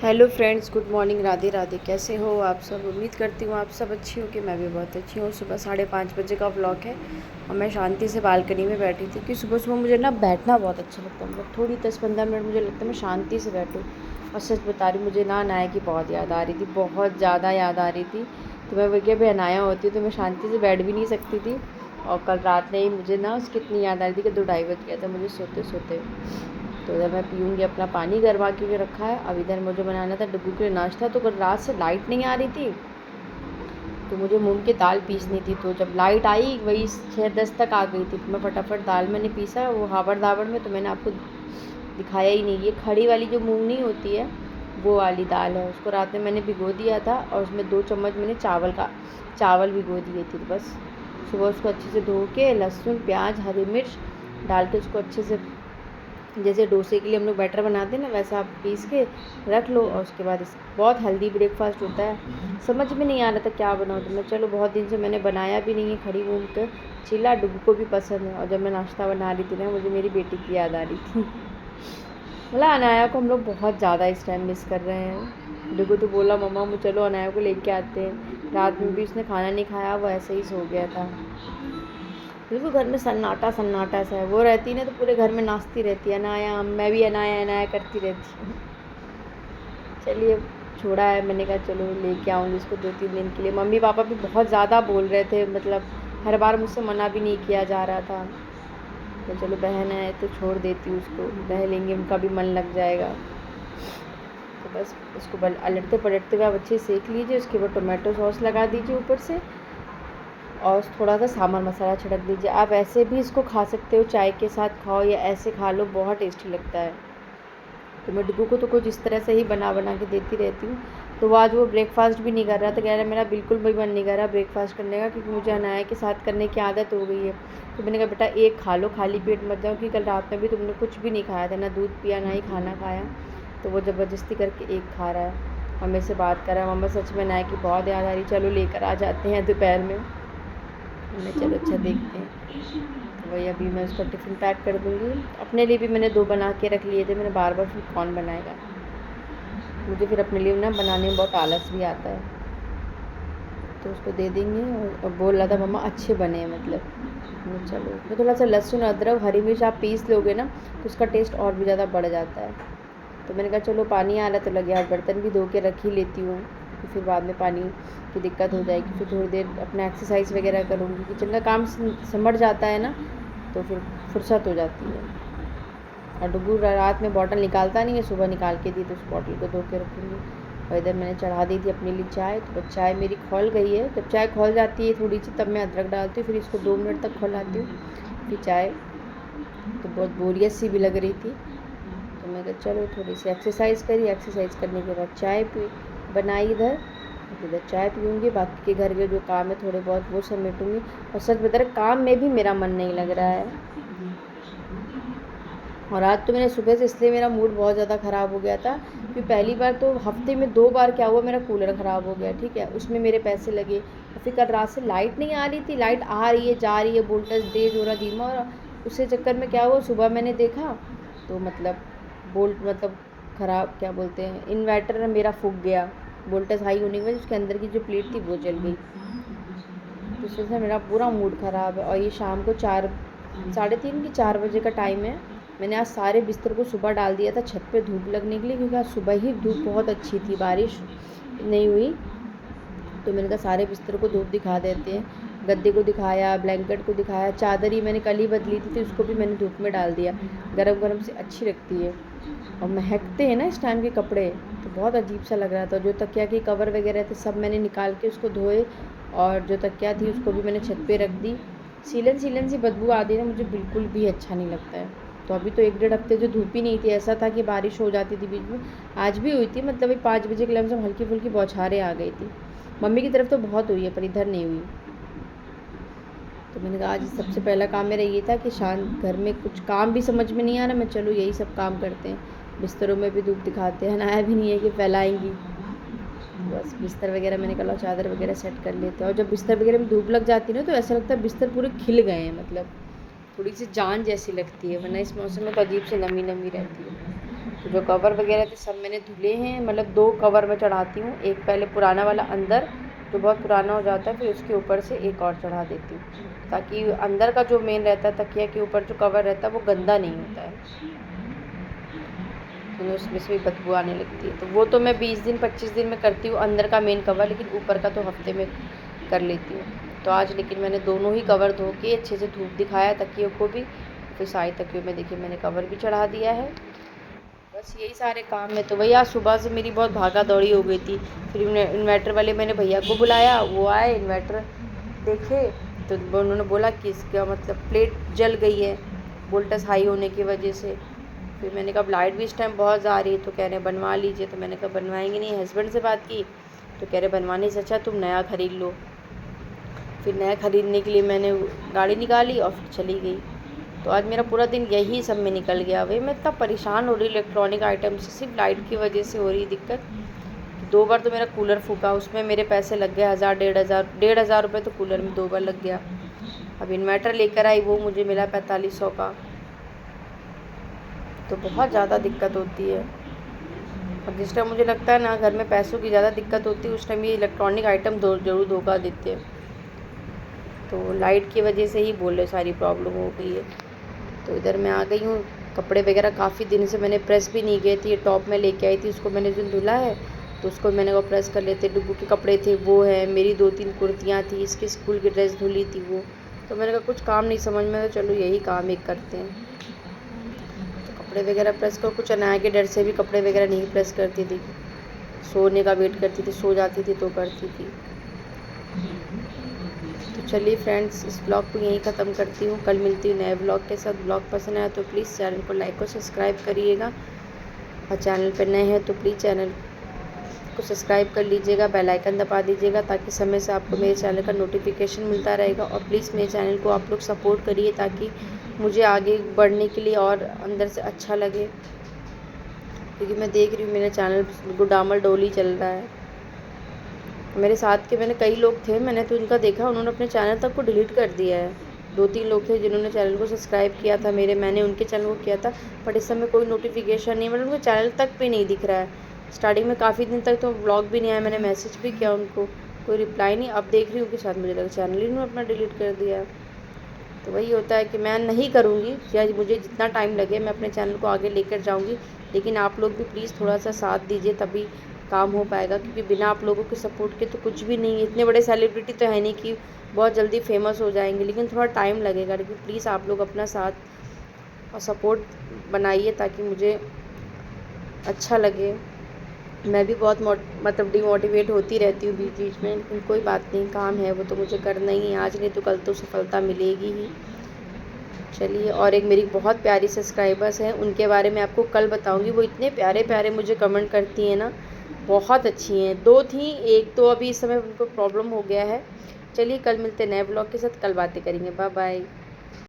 Hello friends, good morning, Radhe Radhe. कैसे हो आप सब? उम्मीद करती हूँ आप सब अच्छी हो कि मैं भी बहुत अच्छी हूँ। सुबह 5:30 बजे का व्लॉग है और मैं शांति से बालकनी में बैठी थी कि सुबह सुबह मुझे ना बैठना बहुत अच्छा लगता है। मतलब थोड़ी 10-15 मिनट मुझे लगता है मैं शांति से बैठूँ। और सच बता रही, मुझे ना अनाया की बहुत याद आ रही थी, बहुत ज़्यादा याद आ रही थी। तो मैं वही भी अनाया होती तो मैं शांति से बैठ भी नहीं सकती थी। और कल रात में ही मुझे ना उसकी इतनी याद आ रही थी कि 2-2:30 बज गया था मुझे सोते सोते। तो इधर मैं पीऊँगी, अपना पानी गरमा के रखा है। अब इधर मुझे बनाना था डुग्गू के लिए नाश्ता। तो कल रात से लाइट नहीं आ रही थी तो मुझे मूंग की दाल पीसनी थी। तो जब लाइट आई वही 6-10 तक आ गई थी तो मैं फटाफट दाल मैंने पीसा वो हावड़ दावड़ में। तो मैंने आपको दिखाया ही नहीं। ये खड़ी वाली जो मूंग नहीं होती है वो वाली दाल है। उसको रात में मैंने भिगो दिया था और उसमें 2 चम्मच मैंने चावल भिगो दिए थे। तो बस सुबह उसको अच्छे से धो के लहसुन प्याज हरी मिर्च डाल के उसको अच्छे से, जैसे डोसे के लिए हम लोग बैटर बनाते हैं ना, वैसा आप पीस के रख लो। और उसके बाद इस बहुत हेल्दी ब्रेकफास्ट होता है। समझ में नहीं आ रहा था क्या बनाऊँ तो मैं चलो बहुत दिन से मैंने बनाया भी नहीं है खड़ी मूंग का चीला। डुग्गू को भी पसंद है। और जब मैं नाश्ता बना रही थी ना मुझे मेरी बेटी की याद आ रही थी। मतलब अनाया को हम लोग बहुत ज़्यादा इस टाइम मिस कर रहे हैं। डुग्गू तो बोला मम्मा मुझे चलो अनाया को लेके आते हैं। रात में भी उसने खाना नहीं खाया, वो ऐसे ही सो गया था। बिल्कुल घर में सन्नाटा सन्नाटा सा है। वो रहती ना तो पूरे घर में नाचती रहती है, अनाया मैं भी अनाया अनाया करती रहती हूँ। चलिए छोड़ा है, मैंने कहा चलो लेके आऊँगी इसको 2-3 दिन के लिए। मम्मी पापा भी बहुत ज़्यादा बोल रहे थे, मतलब हर बार मुझसे मना भी नहीं किया जा रहा था। तो चलो बहन है तो छोड़ देती हूँ उसको, रह लेंगे, उनका भी मन लग जाएगा। तो बस इसको अलटते पलटते हुए आप अच्छे से सेक लीजिए। उसके बाद टोमेटो सॉस लगा दीजिए ऊपर से और थोड़ा सा सांभर मसाला छिड़क दीजिए। आप ऐसे भी इसको खा सकते हो, चाय के साथ खाओ या ऐसे खा लो, बहुत टेस्टी लगता है। तो मैं डुग्गू को तो कुछ इस तरह से ही बना बना के देती रहती हूँ। तो वो आज वो ब्रेकफास्ट भी नहीं कर रहा था, कह रहा मेरा बिल्कुल भी मन नहीं कर रहा ब्रेकफास्ट करने का, क्योंकि मुझे अनाया के साथ करने की आदत हो गई है। तो मैंने कहा बेटा एक खा लो, खाली पेट मत जाओ, क्योंकि कल रात में भी तुमने कुछ भी नहीं खाया था, ना दूध पिया ना ही खाना खाया। तो वो ज़बरदस्ती करके एक खा रहा है और मेरे से बात कर रहा है, मम्मा सच में अनाया की बहुत याद आ रही, चलो लेकर आ जाते हैं दोपहर में। मैं चलो अच्छा देखते हैं। तो वही अभी मैं उसका टिफ़िन पैक कर दूँगी। अपने लिए भी मैंने 2 बना के रख लिए थे। मैंने बार-बार फिर कौन बनाएगा। मुझे फिर अपने लिए ना बनाने में बहुत आलस भी आता है। तो उसको दे देंगे। और बोल रहा था मम्मा अच्छे बने हैं, मतलब मैं चलो उसमें थोड़ा सा लहसुन अदरक हरी मिर्च आप पीस लोगे ना तो उसका टेस्ट और भी ज़्यादा बढ़ जाता है। तो मैंने कहा चलो पानी आ रहा तो लगे हाथ बर्तन भी धो के रख ही लेती हूँ, तो फिर बाद में पानी की दिक्कत हो जाएगी। फिर थोड़ी देर अपना एक्सरसाइज वगैरह करूँगी, किचन का काम सिमट जाता है ना तो फिर फुर्सत हो जाती है। और डुग्गू रात में बॉटल निकालता नहीं है, सुबह निकाल के दी तो उस बॉटल को धो के रखूँगी। और इधर मैंने चढ़ा दी थी अपने लिए चाय। तो बस चाय मेरी खौल गई है। जब चाय खौल जाती है थोड़ी सी तब मैं अदरक डालती हूँ, फिर इसको 2 मिनट तक खौलाती हूँ। फिर चाय तो बहुत बोरियत सी भी लग रही थी तो मैं कहा चलो थोड़ी सी एक्सरसाइज करी। एक्सरसाइज करने के बाद चाय बनाई इधर चाय पीऊँगी। बाकी के घर के जो काम है थोड़े बहुत वो समेटूँगी। और सच बता रहे काम में भी मेरा मन नहीं लग रहा है। और आज तो मैंने सुबह से इसलिए मेरा मूड बहुत ज़्यादा ख़राब हो गया था क्योंकि पहली बार तो हफ्ते में 2 बार क्या हुआ, मेरा कूलर ख़राब हो गया, ठीक है, उसमें मेरे पैसे लगे। और फिर कल रात से लाइट नहीं आ रही थी, लाइट आ रही है जा रही है, वोल्टेज तेज़ हो रहा धीमा हो रहा। उसके चक्कर में क्या हुआ, सुबह मैंने देखा तो मतलब ख़राब क्या बोलते हैं, इन्वर्टर मेरा फूक गया। वोल्टेज हाई होने की वजह से उसके अंदर की जो प्लेट थी वो जल गई। तो इस वजह से मेरा पूरा मूड ख़राब है। और ये शाम को 4 साढ़े 3 की 4 बजे का टाइम है। मैंने आज सारे बिस्तर को सुबह डाल दिया था छत पे धूप लगने के लिए, क्योंकि आज सुबह ही धूप बहुत अच्छी थी, बारिश नहीं हुई। तो मैंने कहा सारे बिस्तर को धूप दिखा देते हैं। गद्दे को दिखाया, ब्लैंकेट को दिखाया, चादर ही मैंने कल ही बदली थी उसको भी मैंने धूप में डाल दिया। गरम गरम से अच्छी लगती है। और महकते हैं ना इस टाइम के कपड़े, तो बहुत अजीब सा लग रहा था। जो तकिया की कवर वगैरह थे सब मैंने निकाल के उसको धोए और जो तकिया थी उसको भी मैंने छत पे रख दी। सीलन सीलन सी बदबू आती है ना, मुझे बिल्कुल भी अच्छा नहीं लगता है। तो अभी तो 1-1.5 हफ्ते जो धूप ही नहीं थी, ऐसा था कि बारिश हो जाती थी बीच में, आज भी हुई थी। मतलब 5 बजे के लमसम हल्की फुल्की बौछारें आ गई थी। मम्मी की तरफ तो बहुत हुई है पर इधर नहीं हुई। तो मैंने कहा आज सबसे पहला काम मेरा ये था कि शांत घर में कुछ काम भी समझ में नहीं आ रहा, मैं चलो यही सब काम करते हैं। बिस्तरों में भी धूप दिखाते हैं, नया भी नहीं है कि फैलाएंगी। बस बिस्तर वगैरह मैंने कहा चादर वगैरह सेट कर लेते हैं। और जब बिस्तर वगैरह में धूप लग जाती है ना तो ऐसा लगता है बिस्तर पूरे खिल गए हैं, मतलब थोड़ी सी जान जैसी लगती है, वरना इस मौसम में तो अजीब से नमी नमी रहती है। तो जो कवर वगैरह थे सब मैंने धुले हैं, मतलब 2 कवर मैं चढ़ाती हूँ। एक पहले पुराना वाला अंदर जो बहुत पुराना हो जाता है, फिर उसके ऊपर से एक और चढ़ा देती हूँ, ताकि अंदर का जो मेन रहता है तकिया के ऊपर जो कवर रहता है वो गंदा नहीं होता है, तो उसमें से भी बदबू आने लगती है। तो वो तो मैं 20 दिन 25 दिन में करती हूँ अंदर का मेन कवर, लेकिन ऊपर का तो हफ्ते में कर लेती हूँ। तो आज लेकिन मैंने दोनों ही कवर धो के अच्छे से धूप दिखाया तकियों को भी, फिर सारी तकियों में देखिए मैंने कवर भी चढ़ा दिया है। बस यही सारे काम है। तो वही आज सुबह से मेरी बहुत भागा दौड़ी हो गई थी। फिर इन्वर्टर वाले मैंने भैया को बुलाया, वो आए, इन्वर्टर देखे तो उन्होंने बोला कि इसका मतलब प्लेट जल गई है वोल्टेज हाई होने की वजह से। फिर मैंने कहा लाइट भी इस टाइम बहुत आ रही है, तो कह रहे बनवा लीजिए। तो मैंने कहा बनवाएंगे नहीं, हस्बैंड से बात की तो कह रहे बनवाने से अच्छा तुम नया ख़रीद लो। फिर नया ख़रीदने के लिए मैंने गाड़ी निकाली और फिर चली गई। तो आज मेरा पूरा दिन यही सब में निकल गया। भाई मैं इतना परेशान हो रही इलेक्ट्रॉनिक आइटम से, सिर्फ लाइट की वजह से हो रही दिक्कत। 2 बार तो मेरा कूलर फूका, उसमें मेरे पैसे लग गए 1000 1,500 रुपये तो कूलर में 2 बार लग गया। अब इन्वर्टर लेकर आई, वो मुझे मिला 4500 का। तो बहुत ज़्यादा दिक्कत होती है। और जिस टाइम मुझे लगता है ना घर में पैसों की ज़्यादा दिक्कत होती है, उस टाइम ये इलेक्ट्रॉनिक आइटम ज़रूर धोखा देते हैं। तो लाइट की वजह से ही बोले सारी प्रॉब्लम हो गई है। तो इधर मैं आ गई हूँ। कपड़े वगैरह काफ़ी दिन से मैंने प्रेस भी नहीं किए थे। ये टॉप में लेके आई थी, उसको मैंने जो धुला है तो उसको मैंने वो प्रेस कर लेते। डुग्गू के कपड़े थे वो है, मेरी 2-3 कुर्तियाँ थी, इसके स्कूल की ड्रेस धुली थी वो। तो मैंने कहा कुछ काम नहीं समझ में, तो चलो यही काम एक करते हैं। तो कपड़े वगैरह प्रेस कर, कुछ अनाया के डर से भी कपड़े वगैरह नहीं प्रेस करती थी, सोने का वेट करती थी, सो जाती थी तो करती थी। तो चलिए फ्रेंड्स, इस ब्लॉग को यहीं ख़त्म करती हूँ। कल मिलती हूँ नए ब्लॉग के साथ। ब्लॉग पसंद आया तो प्लीज़ चैनल को लाइक और सब्सक्राइब करिएगा, और चैनल पर नए हैं तो प्लीज़ चैनल को सब्सक्राइब कर लीजिएगा, बेल आइकन दबा दीजिएगा, ताकि समय से आपको मेरे चैनल का नोटिफिकेशन मिलता रहेगा। और प्लीज़ मेरे चैनल को आप लोग सपोर्ट करिए, ताकि मुझे आगे बढ़ने के लिए और अंदर से अच्छा लगे, क्योंकि मैं देख रही हूँ मेरा चैनल गुडामल डोली चल रहा है। मेरे साथ के मैंने कई लोग थे, मैंने तो उनका देखा, उन्होंने अपने चैनल तक को डिलीट कर दिया है। 2-3 लोग थे जिन्होंने चैनल को सब्सक्राइब किया था मेरे, मैंने उनके चैनल को किया था, बट इस समय कोई नोटिफिकेशन नहीं, मतलब उनके चैनल तक भी नहीं दिख रहा है। स्टार्टिंग में काफ़ी दिन तक तो ब्लॉग भी नहीं आया, मैंने मैसेज भी किया उनको, कोई रिप्लाई नहीं। अब देख रही हूँ कि शायद मुझे लगा चैनल ही उन्होंने अपना डिलीट कर दिया है। तो वही होता है कि मैं नहीं करूँगी, या मुझे जितना टाइम लगे मैं अपने चैनल को आगे लेकर जाऊँगी, लेकिन आप लोग भी प्लीज़ थोड़ा सा साथ दीजिए, तभी काम हो पाएगा। क्योंकि बिना आप लोगों के सपोर्ट के तो कुछ भी नहीं है। इतने बड़े सेलिब्रिटी तो है नहीं कि बहुत जल्दी फेमस हो जाएंगे, लेकिन थोड़ा टाइम लगेगा। लेकिन प्लीज़ आप लोग अपना साथ और सपोर्ट बनाइए, ताकि मुझे अच्छा लगे। मैं भी बहुत मतलब डिमोटिवेट होती रहती हूँ बीच बीच में, लेकिन कोई बात नहीं, काम है वो तो मुझे करना ही है। आज नहीं तो कल तो सफलता मिलेगी ही। चलिए, और एक मेरी बहुत प्यारी सब्सक्राइबर्स हैं, उनके बारे में आपको कल बताऊंगी। वो इतने प्यारे प्यारे मुझे कमेंट करती हैं ना, बहुत अच्छी हैं। 2 थी, एक तो अभी इस समय उनको प्रॉब्लम हो गया है। चलिए कल मिलते हैं नए ब्लॉग के साथ, कल बातें करेंगे। Bye bye.